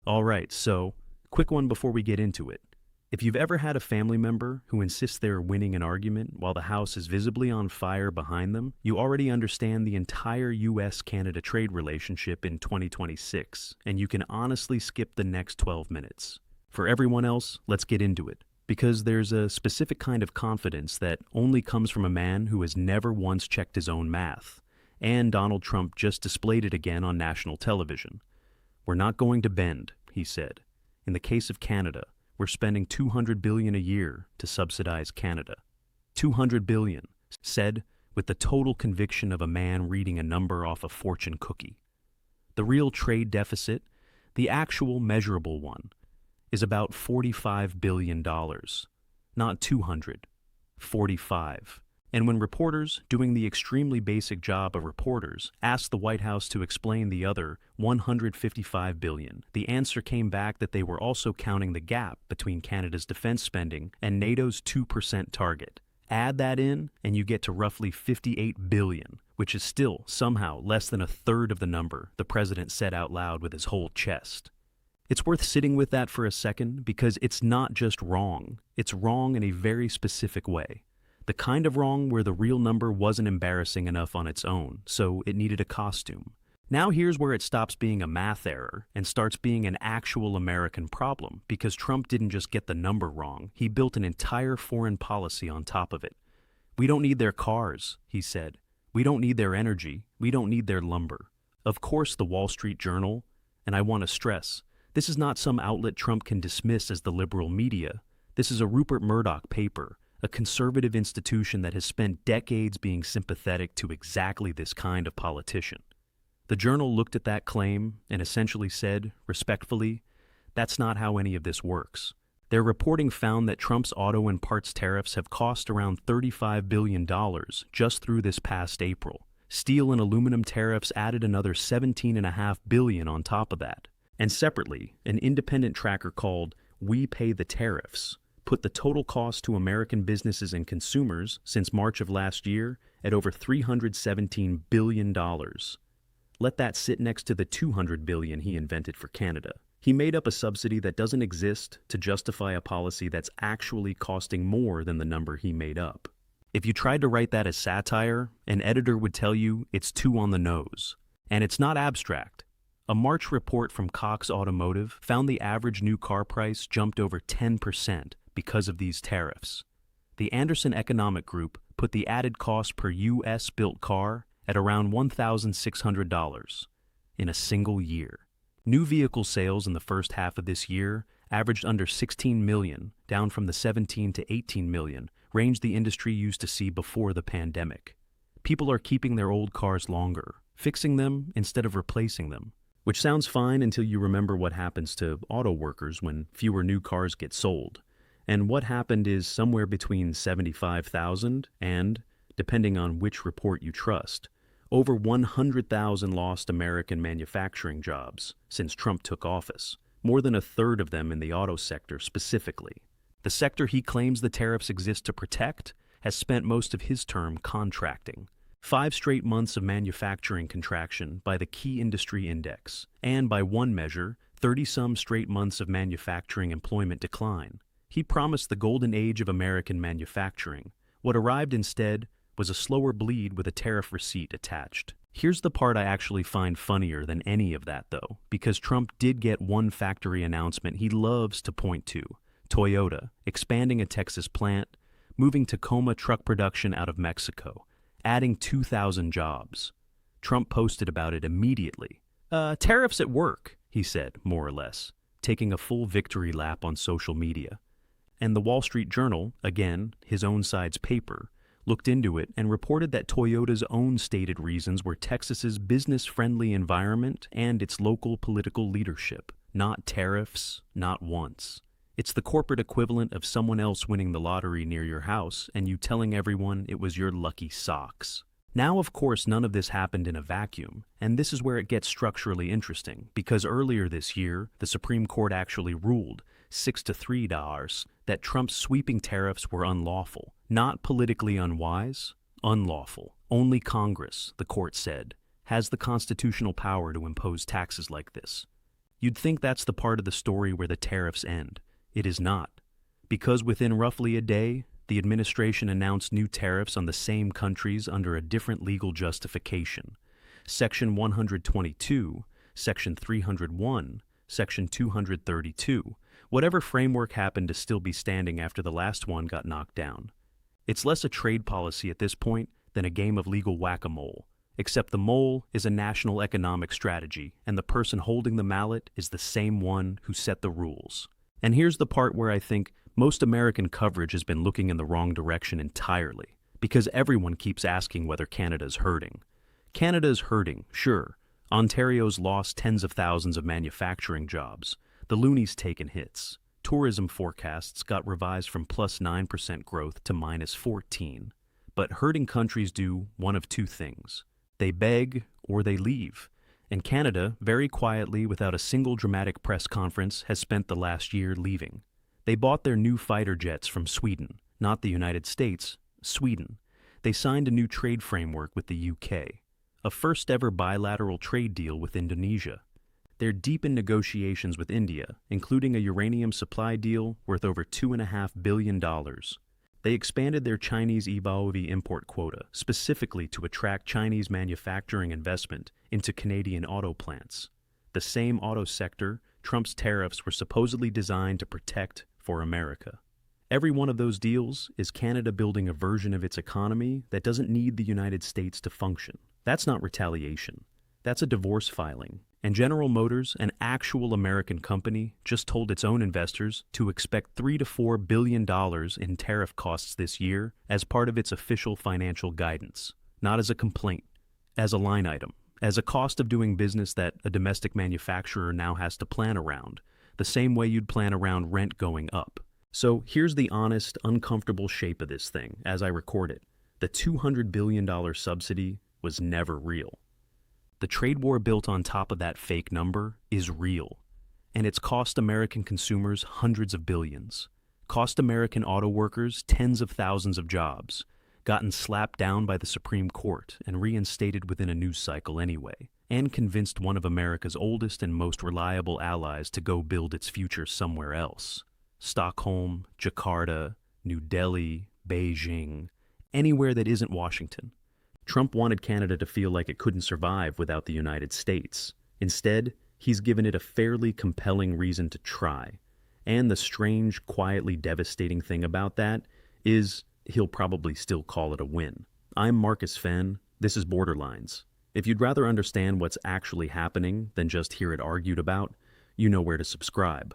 All right, so, quick one before we get into it. If you've ever had a family member who insists they're winning an argument while the house is visibly on fire behind them, you already understand the entire US-Canada trade relationship in 2026, and you can honestly skip the next 12 minutes. For everyone else, let's get into it, because there's a specific kind of confidence that only comes from a man who has never once checked his own math, and Donald Trump just displayed it again on national television. "We're not going to bend," he said. "In the case of Canada, we're spending $200 billion a year to subsidize Canada." $200 billion, said with the total conviction of a man reading a number off a fortune cookie. The real trade deficit, the actual measurable one, is about $45 billion. Not 200, 45. And when reporters, doing the extremely basic job of reporters, asked the White House to explain the other $155 billion, the answer came back that they were also counting the gap between Canada's defense spending and NATO's 2% target. Add that in, and you get to roughly $58 billion, which is still somehow less than a third of the number the president said out loud with his whole chest. It's worth sitting with that for a second because it's not just wrong. It's wrong in a very specific way. The kind of wrong where the real number wasn't embarrassing enough on its own, so it needed a costume. Now here's where it stops being a math error and starts being an actual American problem, because Trump didn't just get the number wrong, he built an entire foreign policy on top of it. "We don't need their cars," he said. "We don't need their energy. We don't need their lumber." Of course, the Wall Street Journal, and I want to stress, this is not some outlet Trump can dismiss as the liberal media. This is a Rupert Murdoch paper, a conservative institution that has spent decades being sympathetic to exactly this kind of politician. The Journal looked at that claim and essentially said, respectfully, that's not how any of this works. Their reporting found that Trump's auto and parts tariffs have cost around $35 billion just through this past April. Steel and aluminum tariffs added another $17.5 billion on top of that. And separately, an independent tracker called We Pay the Tariffs put the total cost to American businesses and consumers since March of last year at over $317 billion. Let that sit next to the $200 billion he invented for Canada. He made up a subsidy that doesn't exist to justify a policy that's actually costing more than the number he made up. If you tried to write that as satire, an editor would tell you it's too on the nose. And it's not abstract. A March report from Cox Automotive found the average new car price jumped over 10% because of these tariffs. The Anderson Economic Group put the added cost per U.S.-built car at around $1,600 in a single year. New vehicle sales in the first half of this year averaged under 16 million, down from the 17 to 18 million range the industry used to see before the pandemic. People are keeping their old cars longer, fixing them instead of replacing them, which sounds fine until you remember what happens to auto workers when fewer new cars get sold. And what happened is somewhere between 75,000 and, depending on which report you trust, over 100,000 lost American manufacturing jobs since Trump took office, more than a third of them in the auto sector specifically. The sector he claims the tariffs exist to protect has spent most of his term contracting. 5 straight months of manufacturing contraction by the key industry index, and by one measure, 30-some straight months of manufacturing employment decline. He promised the golden age of American manufacturing. What arrived instead was a slower bleed with a tariff receipt attached. Here's the part I actually find funnier than any of that, though, because Trump did get one factory announcement he loves to point to: Toyota, expanding a Texas plant, moving Tacoma truck production out of Mexico, adding 2,000 jobs. Trump posted about it immediately. Tariffs at work, he said, more or less, taking a full victory lap on social media. And the Wall Street Journal, again, his own side's paper, looked into it and reported that Toyota's own stated reasons were Texas's business-friendly environment and its local political leadership, not tariffs, not once. It's the corporate equivalent of someone else winning the lottery near your house and you telling everyone it was your lucky socks. Now, of course, none of this happened in a vacuum, and this is where it gets structurally interesting, because earlier this year, the Supreme Court actually ruled 6-3 that Trump's sweeping tariffs were unlawful, not politically unwise, unlawful. Only Congress, the court said, has the constitutional power to impose taxes like this. You'd think that's the part of the story where the tariffs end. It is not. Because within roughly a day, the administration announced new tariffs on the same countries under a different legal justification. Section 122, Section 301, Section 232. Whatever framework happened to still be standing after the last one got knocked down. It's less a trade policy at this point than a game of legal whack-a-mole, except the mole is a national economic strategy, and the person holding the mallet is the same one who set the rules. And here's the part where I think most American coverage has been looking in the wrong direction entirely, because everyone keeps asking whether Canada's hurting. Canada's hurting, sure. Ontario's lost tens of thousands of manufacturing jobs. The loonies taken hits. Tourism forecasts got revised from plus 9% growth to minus 14%. But hurting countries do one of two things. They beg or they leave. And Canada, very quietly, without a single dramatic press conference, has spent the last year leaving. They bought their new fighter jets from Sweden, not the United States, Sweden. They signed a new trade framework with the UK, a first-ever bilateral trade deal with Indonesia. They're deep in negotiations with India, including a uranium supply deal worth over $2.5 billion. They expanded their Chinese EBAOV import quota specifically to attract Chinese manufacturing investment into Canadian auto plants. The same auto sector Trump's tariffs were supposedly designed to protect for America. Every one of those deals is Canada building a version of its economy that doesn't need the United States to function. That's not retaliation. That's a divorce filing. And General Motors, an actual American company, just told its own investors to expect $3 to $4 billion in tariff costs this year as part of its official financial guidance, not as a complaint, as a line item, as a cost of doing business that a domestic manufacturer now has to plan around, the same way you'd plan around rent going up. So here's the honest, uncomfortable shape of this thing as I record it. The $200 billion subsidy was never real. The trade war built on top of that fake number is real, and it's cost American consumers hundreds of billions, cost American auto workers tens of thousands of jobs, gotten slapped down by the Supreme Court and reinstated within a news cycle anyway, and convinced one of America's oldest and most reliable allies to go build its future somewhere else. Stockholm, Jakarta, New Delhi, Beijing, anywhere that isn't Washington. Trump wanted Canada to feel like it couldn't survive without the United States. Instead, he's given it a fairly compelling reason to try. And the strange, quietly devastating thing about that is he'll probably still call it a win. I'm Marcus Fenn. This is Borderlines. If you'd rather understand what's actually happening than just hear it argued about, you know where to subscribe.